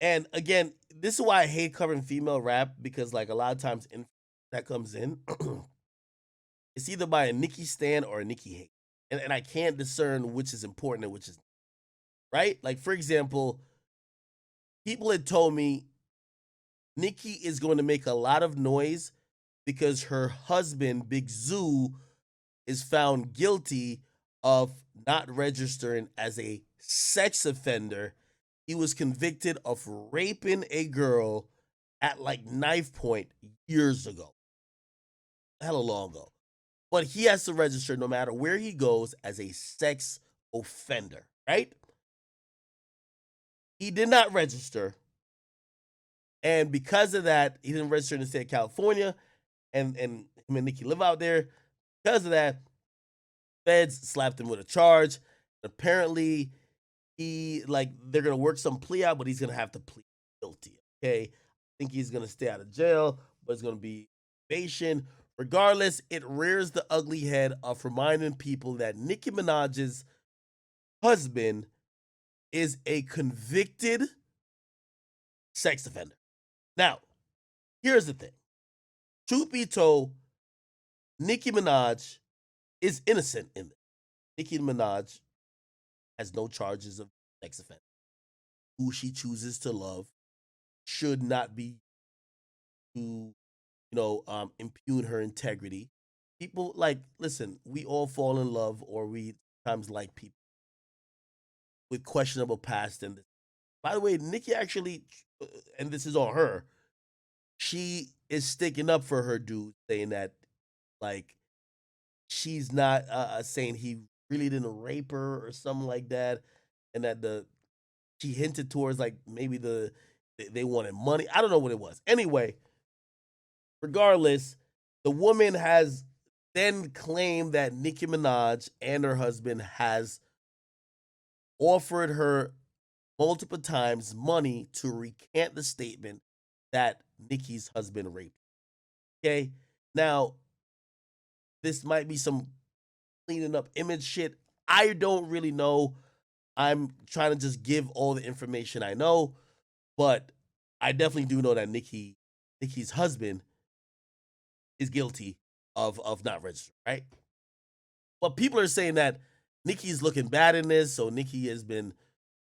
And again, this is why I hate covering female rap, because like a lot of times that comes in, it's either by a Nicki stan or a Nicki hate. And I can't discern which is important and which is right. Like, for example, people had told me Nicki is going to make a lot of noise because her husband, Big Zoo, is found guilty of not registering as a sex offender. He was convicted of raping a girl at like knife point years ago, hella long ago. But he has to register no matter where he goes as a sex offender, right? He did not register. And because of that, he didn't register in the state of California. And him and Nicki live out there. Because of that, feds slapped him with a charge. Apparently, they're gonna work some plea out, but he's gonna have to plead guilty. Okay. I think he's gonna stay out of jail, but it's gonna be probation. Regardless, it rears the ugly head of reminding people that Nicki Minaj's husband is a convicted sex offender. Now, here's the thing. Truth be told, Nicki Minaj is innocent in this. Nicki Minaj has no charges of sex offense. Who she chooses to love should not be to, impugn her integrity. People listen, we all fall in love or we sometimes like people with questionable past. And by the way, Nicki actually, and this is on her, she is sticking up for her dude, saying that like she's not saying he really didn't rape her or something like that, and that she hinted towards like maybe they wanted money. I don't know what it was. Anyway, regardless, the woman has then claimed that Nicki Minaj and her husband has offered her multiple times money to recant the statement that Nicki's husband raped. Okay, now this might be some cleaning up image shit. I don't really know. I'm trying to just give all the information I know, but I definitely do know that Nicki's husband is guilty of not registering, right? But people are saying that Nicki's looking bad in this, so Nicki has been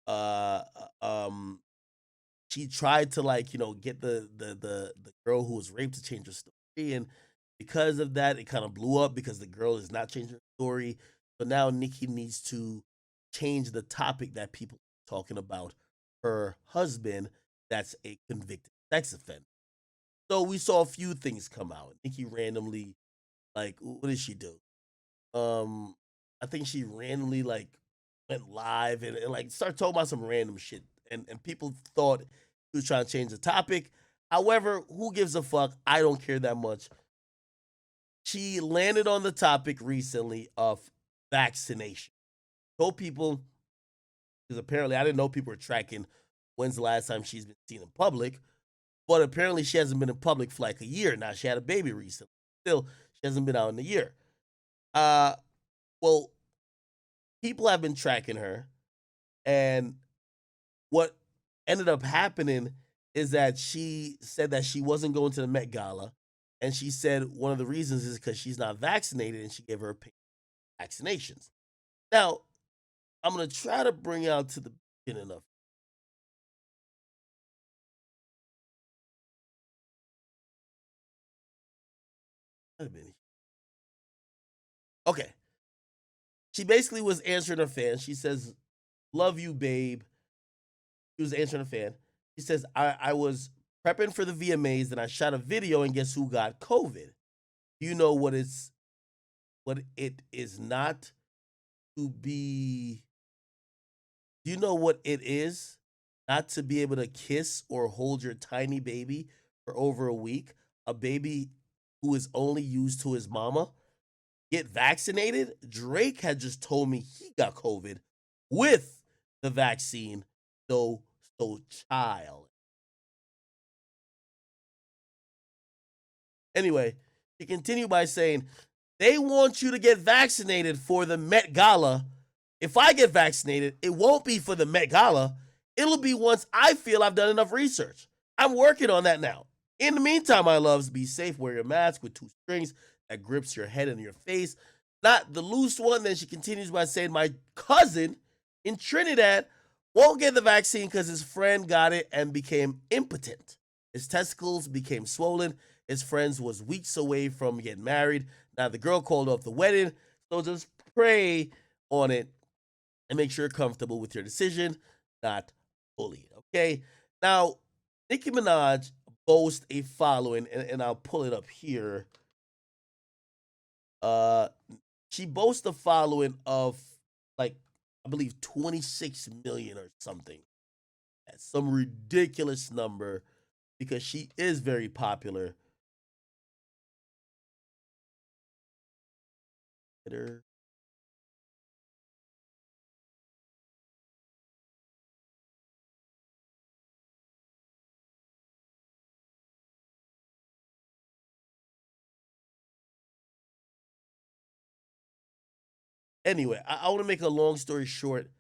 uh um she tried to get the girl who was raped to change her story, and because of that it kind of blew up because the girl is not changing her story. So now Nicki needs to change the topic that people are talking about her husband that's a convicted sex offender. So we saw a few things come out. Nicki randomly, what did she do? I think she randomly went live and like started talking about some random shit. And people thought he was trying to change the topic. However, who gives a fuck? I don't care that much. She landed on the topic recently of vaccination. Told people, because apparently I didn't know people were tracking when's the last time she's been seen in public, but apparently she hasn't been in public for like a year now. She had a baby recently. Still, she hasn't been out in a year. Well, people have been tracking her, and what ended up happening is that she said that she wasn't going to the Met Gala, and she said one of the reasons is because she's not vaccinated, and she gave her vaccinations. Now, I'm gonna try to bring out to the beginning of. Okay, she basically was answering her fan. She says, "Love you, babe." She was answering a fan. She says, I was prepping for the VMAs and I shot a video and guess who got COVID? You know what it is not to be, do you know what it is not to be able to kiss or hold your tiny baby for over a week? A baby who is only used to his mama? Get vaccinated? Drake had just told me he got COVID with the vaccine, though. So child. Anyway, he continued by saying, they want you to get vaccinated for the Met Gala. If I get vaccinated, it won't be for the Met Gala. It'll be once I feel I've done enough research. I'm working on that now. In the meantime, my loves, be safe. Wear your mask with 2 strings that grips your head and your face, not the loose one. Then she continues by saying, my cousin in Trinidad won't get the vaccine because his friend got it and became impotent. His testicles became swollen. His friends was weeks away from getting married. Now the girl called off the wedding. So just pray on it and make sure you're comfortable with your decision, not bullied. Okay. Now, Nicki Minaj boasts a following, and I'll pull it up here. Uh, she boasts a following of like I believe 26 million or something. That's some ridiculous number because she is very popular. Anyway, I want to make a long story short.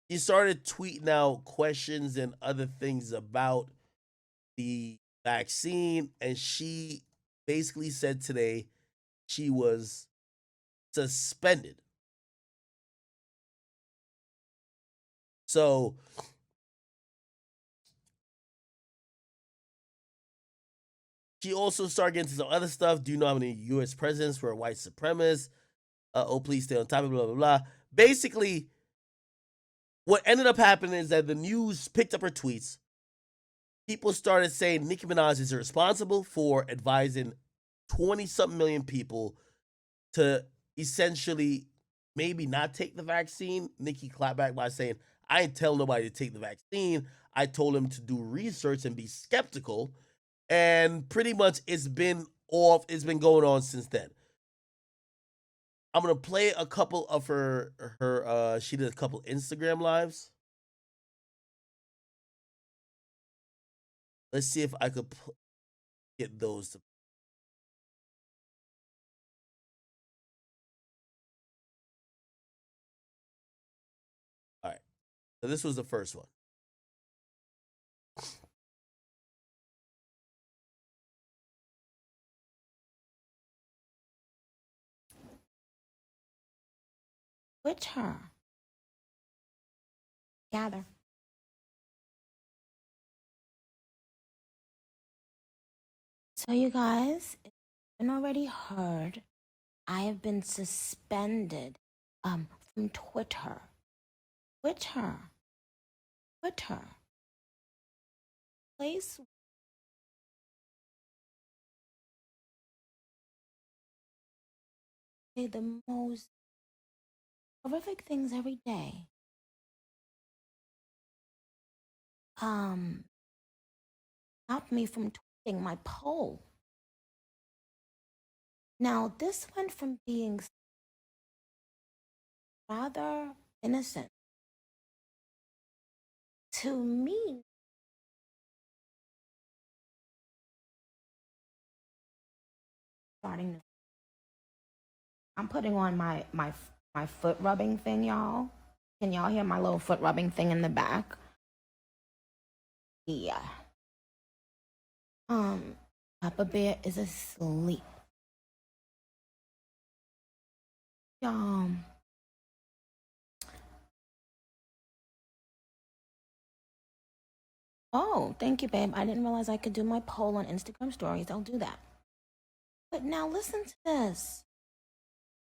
He started tweeting out questions and other things about the vaccine, and she basically said today she was suspended. So she also started getting into some other stuff. Do you know how many U.S. presidents were white supremacists? Oh, please stay on top of blah, blah, blah. Basically, what ended up happening is that the news picked up her tweets. People started saying Nicki Minaj is responsible for advising 20-something million people to essentially maybe not take the vaccine. Nicki clapped back by saying, I didn't tell nobody to take the vaccine. I told them to do research and be skeptical. And pretty much it's been going on since then. I'm gonna play a couple of her she did a couple Instagram lives. Let's see if I could get those to. All right. So this was the first one. Which her? Gather. So you guys, if you haven't already heard, I have been suspended from Twitter. Which her? Twitter. Place say the most horrific things every day. Stopped me from tweeting my poll. Now this went from being rather innocent to me starting to. I'm putting on my foot rubbing thing, y'all. Can y'all hear my little foot rubbing thing in the back? Yeah. Papa Bear is asleep. Um, oh, thank you, babe. I didn't realize I could do my poll on Instagram stories. I'll do that. But now listen to this.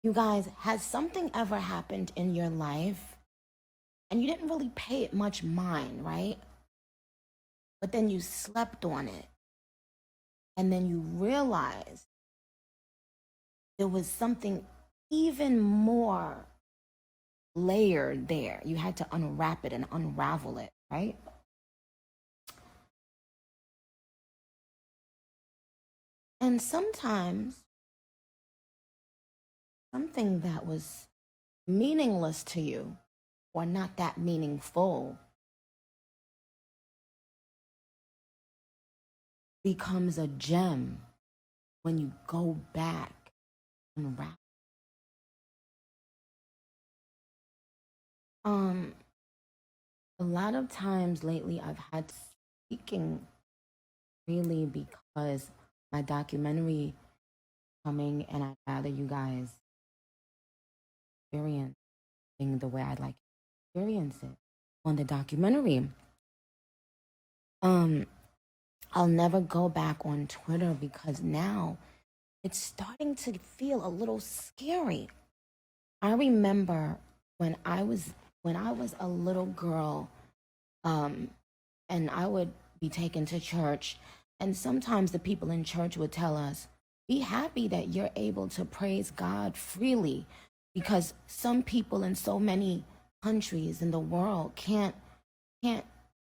You guys, has something ever happened in your life and you didn't really pay it much mind, right? But then you slept on it. And then you realized there was something even more layered there. You had to unwrap it and unravel it, right? And sometimes something that was meaningless to you or not that meaningful becomes a gem when you go back and wrap. Um, A lot of times lately, I've had speaking freely because my documentary coming, and I'd rather you guys experience things the way I'd like to experience it on the documentary. Um, I'll never go back on Twitter because now it's starting to feel a little scary. I remember when I was a little girl, um, and I would be taken to church, and sometimes the people in church would tell us, "Be happy that you're able to praise God freely," because some people in so many countries in the world can't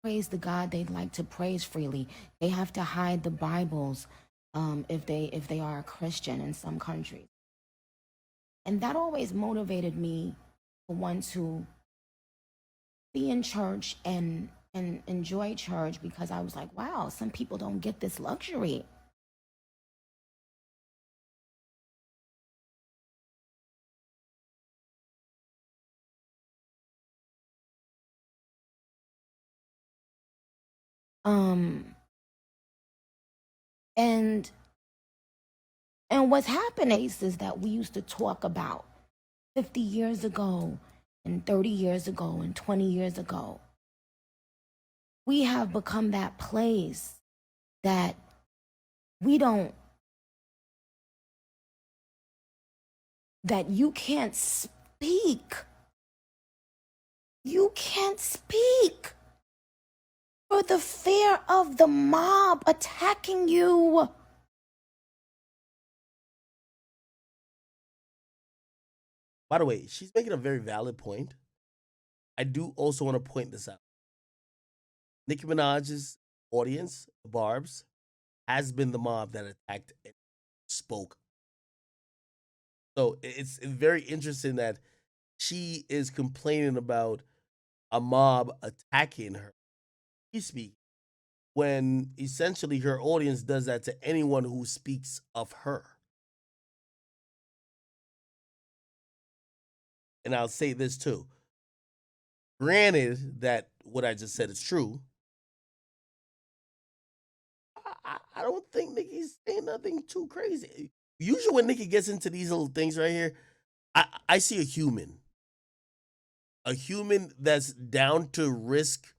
praise the God they'd like to praise freely. They have to hide the Bibles, if they are a Christian in some countries. And that always motivated me to want to be in church and enjoy church, because I was like, wow, some people don't get this luxury. Um and what's happening is that we used to talk about 50 years ago and 30 years ago and 20 years ago. We have become that place that we don't that you can't speak. You can't speak for the fear of the mob attacking you. By the way, she's making a very valid point. I do also want to point this out. Nicki Minaj's audience, the Barbs, has been the mob that attacked and spoke. So it's very interesting that she is complaining about a mob attacking her. She speaks when essentially her audience does that to anyone who speaks of her. And I'll say this too. Granted that what I just said is true, I don't think Nicki's saying nothing too crazy. Usually when Nicki gets into these little things right here, I see a human that's down to risk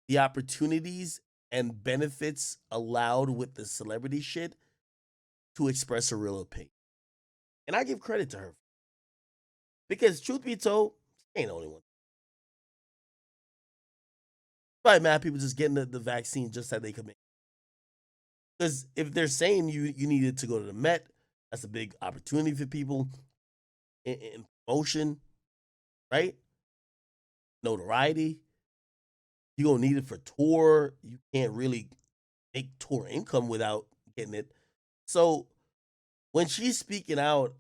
the opportunities and benefits allowed with the celebrity shit to express a real opinion. And I give credit to her. Because truth be told, she ain't the only one. Probably mad people just getting the vaccine just that they come in. Because if they're saying you needed to go to the Met, that's a big opportunity for people in promotion, right? Notoriety. You gonna need it for tour. You can't really make tour income without getting it. So when she's speaking out,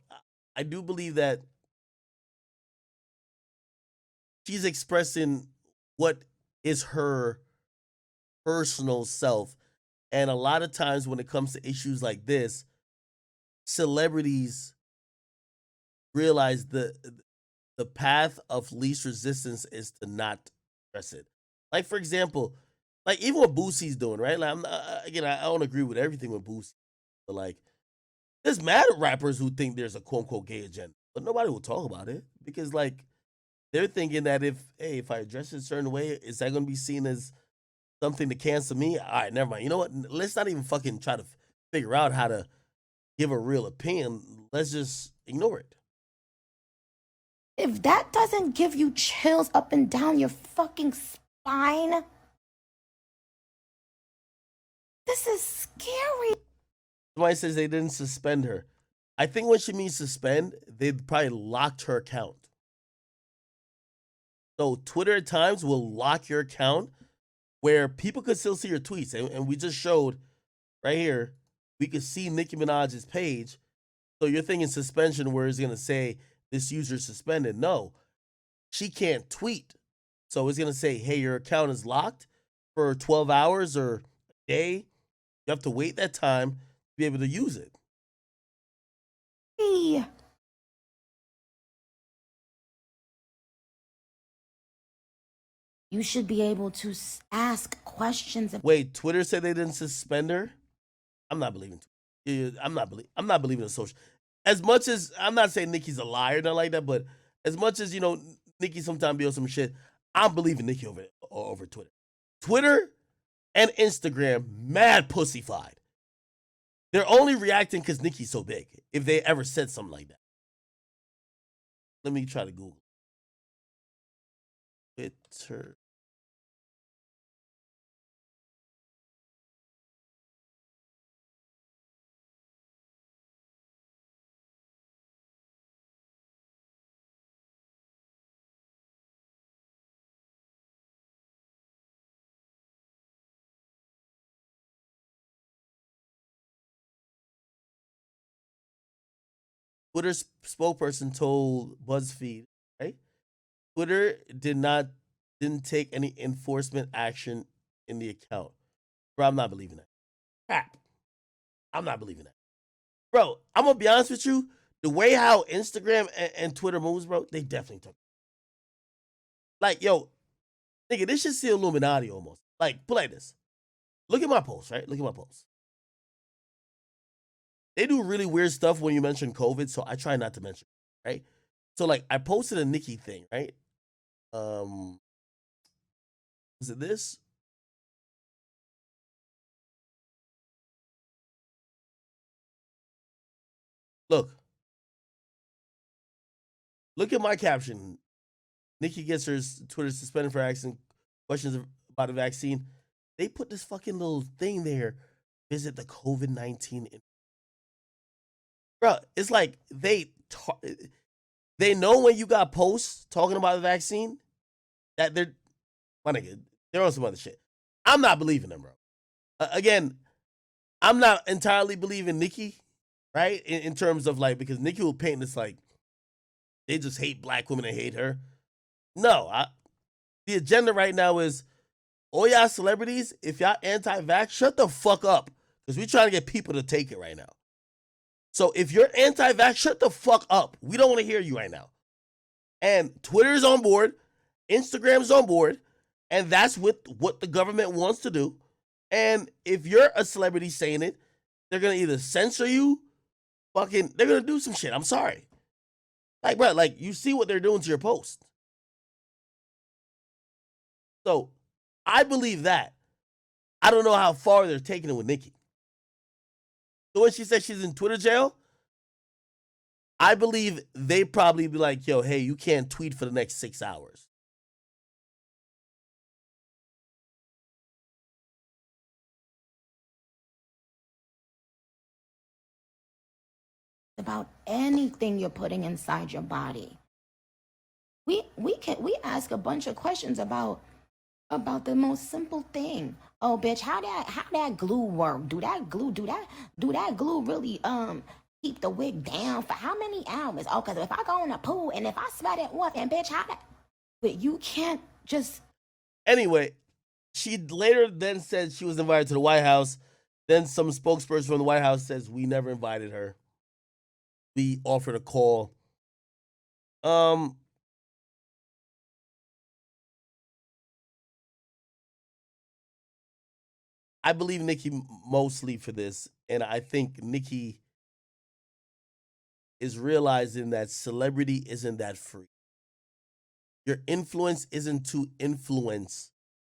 I do believe that she's expressing what is her personal self. And a lot of times when it comes to issues like this, celebrities realize the path of least resistance is to not address it. Like for example, like even what Boosie's doing, right? Like again, I don't agree with everything with Boosie, but like there's mad rappers who think there's a quote unquote gay agenda, but nobody will talk about it because like they're thinking that if I address it a certain way, is that going to be seen as something to cancel me? All right, never mind. You know what? Let's not even fucking try to figure out how to give a real opinion. Let's just ignore it. If that doesn't give you chills up and down your fucking spine, this is scary. Somebody says they didn't suspend her. I think what she means suspend, they probably locked her account. So Twitter at times will lock your account where people could still see your tweets. And we just showed right here, we could see Nicki Minaj's page. So you're thinking suspension where it's going to say this user suspended. No, she can't tweet. So it's going to say, hey, your account is locked for 12 hours or a day. You have to wait that time to be able to use it. Hey. You should be able to ask questions. Wait, Twitter said they didn't suspend her? I'm not believing. I'm not believing in social. As much as I'm not saying Nicki's a liar, not like that, but as much as Nicki sometimes be on some shit, I'm believing Nicki over Twitter. Twitter and Instagram, mad pussyfied. They're only reacting because Nicki's so big. If they ever said something like that, let me try to Google Twitter. Twitter's spokesperson told BuzzFeed, right? Twitter didn't take any enforcement action in the account. Bro, I'm not believing that. Crap. I'm not believing that. Bro, I'm gonna be honest with you. The way how Instagram and Twitter moves, bro, they definitely took it. Like, yo, nigga, this shit see Illuminati almost. Like, put like this. Look at my post, right? Look at my post. They do really weird stuff when you mention COVID, so I try not to mention it, right? So, like, I posted a Nicki thing, right? Was it this? Look at my caption. Nicki gets her Twitter suspended for asking questions about the vaccine. They put this fucking little thing there. Visit the COVID-19. Bro, it's like they know when you got posts talking about the vaccine that my nigga, they're on some other shit. I'm not believing them, bro. Again, I'm not entirely believing Nicki, right? In terms of like, because Nicki will paint this like they just hate black women and hate her. No, the agenda right now is all y'all celebrities, if y'all anti-vax, shut the fuck up. Because we're trying to get people to take it right now. So if you're anti-vax, shut the fuck up. We don't want to hear you right now. And Twitter's on board, Instagram's on board, and that's what the government wants to do. And if you're a celebrity saying it, they're gonna either censor you, they're gonna do some shit. I'm sorry. Like, bro, like you see what they're doing to your post. So I believe that. I don't know how far they're taking it with Nicki. So when she said she's in Twitter jail, I believe they probably be like, yo, hey, you can't tweet for the next 6 hours. About anything you're putting inside your body. We ask a bunch of questions about the most simple thing. Oh, bitch, how that glue work? Do that glue really keep the wig down for how many hours? Oh, cause if I go in the pool and if I sweat it, what? And bitch, how that? But you can't just. Anyway, she later then said she was invited to the White House. Then some spokesperson from the White House says we never invited her. We offered a call. I believe Nicki mostly for this, and I think Nicki is realizing that celebrity isn't that free. Your influence isn't to influence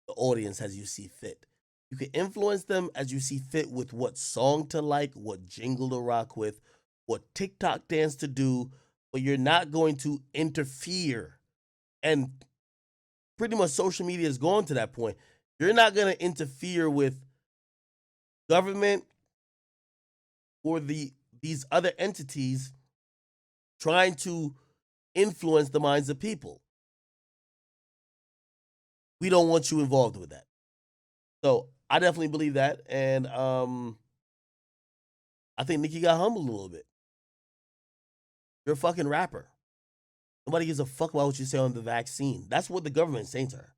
the audience as you see fit. You can influence them as you see fit with what song to like, what jingle to rock with, what TikTok dance to do, but you're not going to interfere. And pretty much social media has gone to that point. You're not going to interfere with government or these other entities trying to influence the minds of people. We don't want you involved with that. So I definitely believe that. And I think Nicki got humbled a little bit. You're a fucking rapper. Nobody gives a fuck about what you say on the vaccine. That's what the government's saying to her.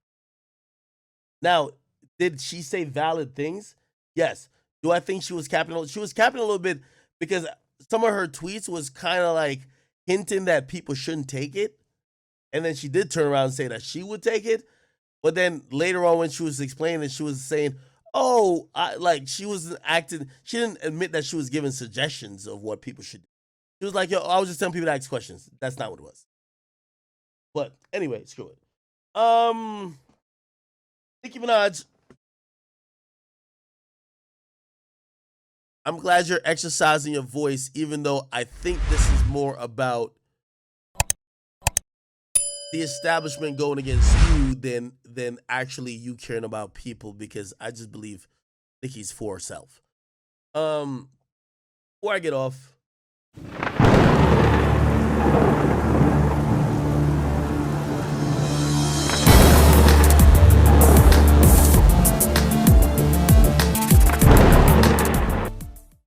Now, did she say valid things? Yes. Do I think she was capping? She was capping a little bit because some of her tweets was kind of like hinting that people shouldn't take it. And then she did turn around and say that she would take it. But then later on, when she was explaining, she was saying, "Oh, she wasn't acting. She didn't admit that she was giving suggestions of what people should do. She was like, yo, I was just telling people to ask questions. That's not what it was." But anyway, screw it. Nicki Minaj, I'm glad you're exercising your voice, even though I think this is more about the establishment going against you than actually you caring about people, because I just believe Nicki's for herself. Before I get off,